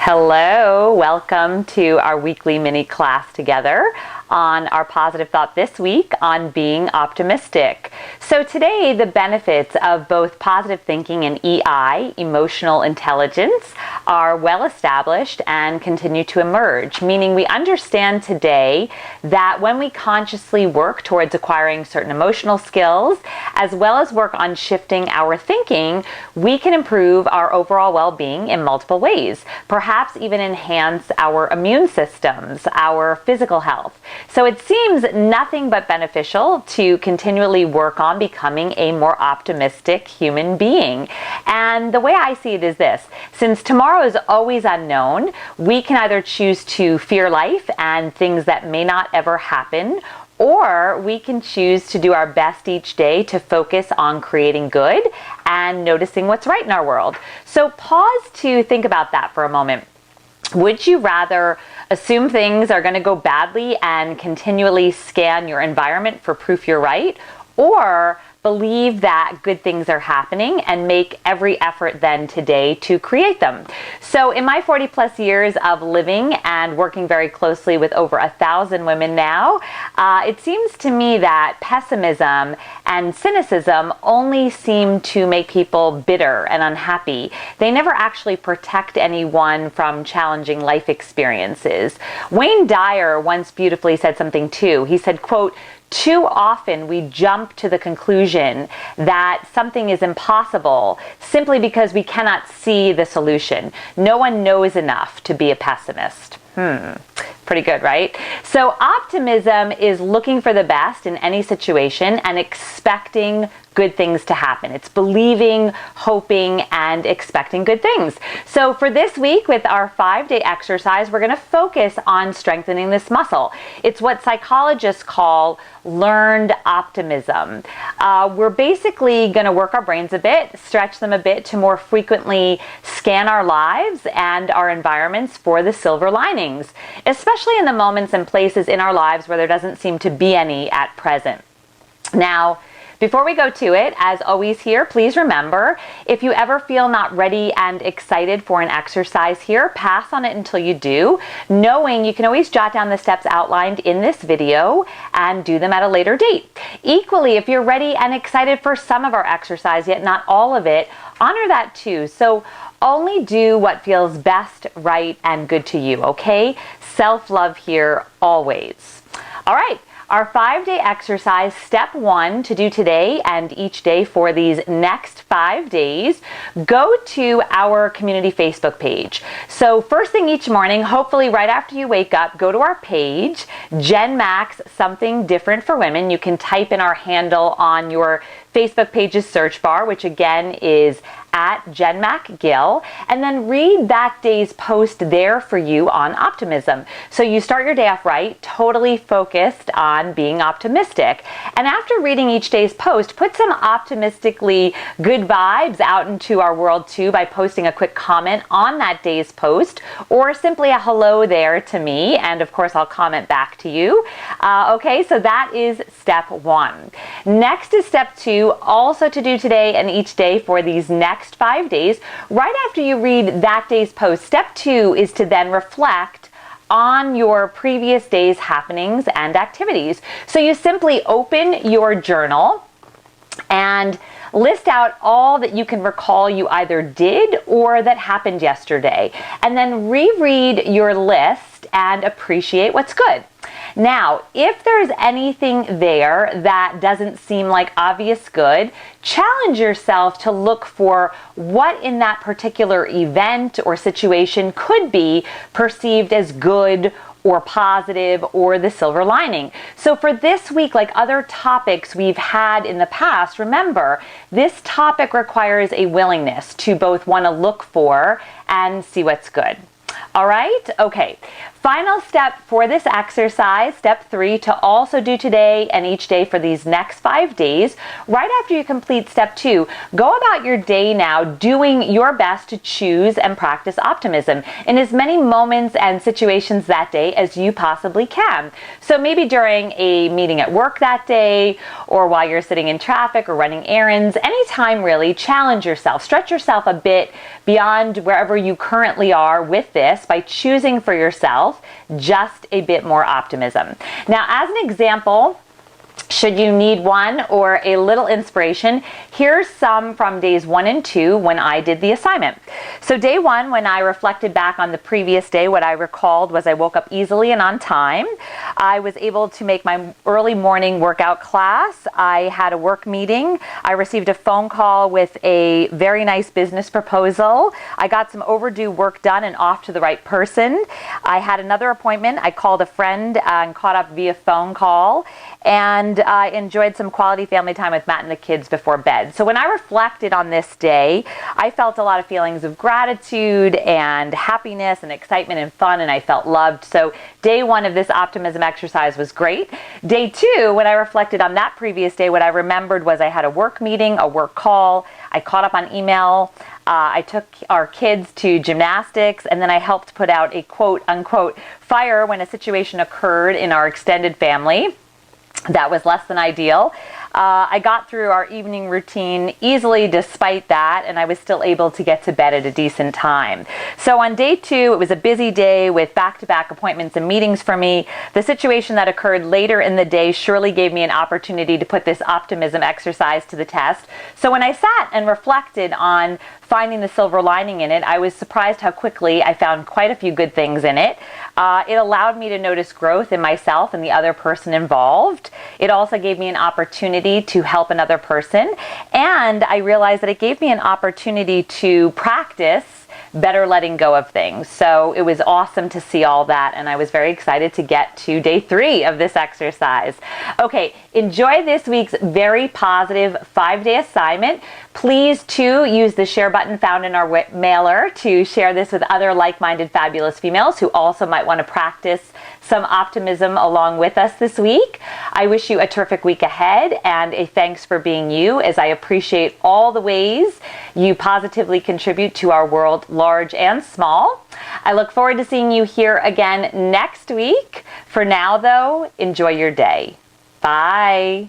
Hello, welcome to our weekly mini class together on our positive thought this week on being optimistic. So today, the benefits of both positive thinking and EI, emotional intelligence, are well established and continue to emerge, meaning we understand today that when we consciously work towards acquiring certain emotional skills, as well as work on shifting our thinking, we can improve our overall well-being in multiple ways, perhaps even enhance our immune systems, our physical health. So it seems nothing but beneficial to continually work on becoming a more optimistic human being. And the way I see it is this: since tomorrow is always unknown, we can either choose to fear life and things that may not ever happen, or we can choose to do our best each day to focus on creating good and noticing what's right in our world. So pause to think about that for a moment. Would you rather assume things are going to go badly and continually scan your environment for proof you're right, or believe that good things are happening and make every effort then today to create them? So in my 40 plus years of living and working very closely with over 1,000 women now, it seems to me that pessimism and cynicism only seem to make people bitter and unhappy. They never actually protect anyone from challenging life experiences. Wayne Dyer once beautifully said something too. He said, quote, "Too often we jump to the conclusion that something is impossible simply because we cannot see the solution. No one knows enough to be a pessimist." Pretty good, right? So optimism is looking for the best in any situation and expecting good things to happen. It's believing, hoping, and expecting good things. So for this week with our 5-day exercise, we're going to focus on strengthening this muscle. It's what psychologists call learned optimism. We're basically going to work our brains a bit, stretch them a bit to more frequently scan our lives and our environments for the silver linings, especially in the moments and places in our lives where there doesn't seem to be any at present. Now, before we go to it, as always here, please remember, if you ever feel not ready and excited for an exercise here, pass on it until you do, knowing you can always jot down the steps outlined in this video and do them at a later date. Equally, if you're ready and excited for some of our exercise, yet not all of it, honor that too. So only do what feels best, right, and good to you, okay? Self-love here always. All right. Our 5-day exercise, step 1 to do today and each day for these next 5 days, go to our community Facebook page. So first thing each morning, hopefully right after you wake up, go to our page, Gen Max Something Different for Women. You can type in our handle on your Facebook page's search bar, which again is at JenMacGill, and then read that day's post there for you on optimism. So you start your day off right, totally focused on being optimistic. And after reading each day's post, put some optimistically good vibes out into our world too by posting a quick comment on that day's post, or simply a hello there to me, and of course I'll comment back to you. Okay, so that is step 1. Next is step 2, also to do today and each day for these next 5 days. Right after you read that day's post, step 2 is to then reflect on your previous day's happenings and activities. So you simply open your journal and list out all that you can recall you either did or that happened yesterday, and then reread your list and appreciate what's good. Now, if there's anything there that doesn't seem like obvious good, challenge yourself to look for what in that particular event or situation could be perceived as good or positive or the silver lining. So for this week, like other topics we've had in the past, remember, this topic requires a willingness to both want to look for and see what's good. All right? Okay. Final step for this exercise, step 3, to also do today and each day for these next 5 days. Right after you complete step 2, go about your day now doing your best to choose and practice optimism in as many moments and situations that day as you possibly can. So maybe during a meeting at work that day, or while you're sitting in traffic or running errands, anytime really, challenge yourself, stretch yourself a bit beyond wherever you currently are with this by choosing for yourself just a bit more optimism. Now, as an example, should you need one or a little inspiration, here's some from days 1 and 2 when I did the assignment. So day 1, when I reflected back on the previous day, what I recalled was I woke up easily and on time. I was able to make my early morning workout class. I had a work meeting. I received a phone call with a very nice business proposal. I got some overdue work done and off to the right person. I had another appointment. I called a friend and caught up via phone call. And I enjoyed some quality family time with Matt and the kids before bed. So when I reflected on this day, I felt a lot of feelings of gratitude and happiness and excitement and fun, and I felt loved. So day 1 of this optimism exercise was great. Day 2, when I reflected on that previous day, what I remembered was I had a work meeting, a work call, I caught up on email, I took our kids to gymnastics, and then I helped put out a quote-unquote fire when a situation occurred in our extended family that was less than ideal. I got through our evening routine easily despite that, and I was still able to get to bed at a decent time. So on day 2, it was a busy day with back-to-back appointments and meetings for me. The situation that occurred later in the day surely gave me an opportunity to put this optimism exercise to the test. So when I sat and reflected on finding the silver lining in it, I was surprised how quickly I found quite a few good things in it. It allowed me to notice growth in myself and the other person involved. It also gave me an opportunity to help another person, and I realized that it gave me an opportunity to practice better letting go of things. So it was awesome to see all that, and I was very excited to get to day 3 of this exercise. Okay, enjoy this week's very positive 5-day assignment. Please, too, use the share button found in our mailer to share this with other like-minded fabulous females who also might want to practice some optimism along with us this week. I wish you a terrific week ahead and a thanks for being you, as I appreciate all the ways you positively contribute to our world, large and small. I look forward to seeing you here again next week. For now, though, enjoy your day. Bye.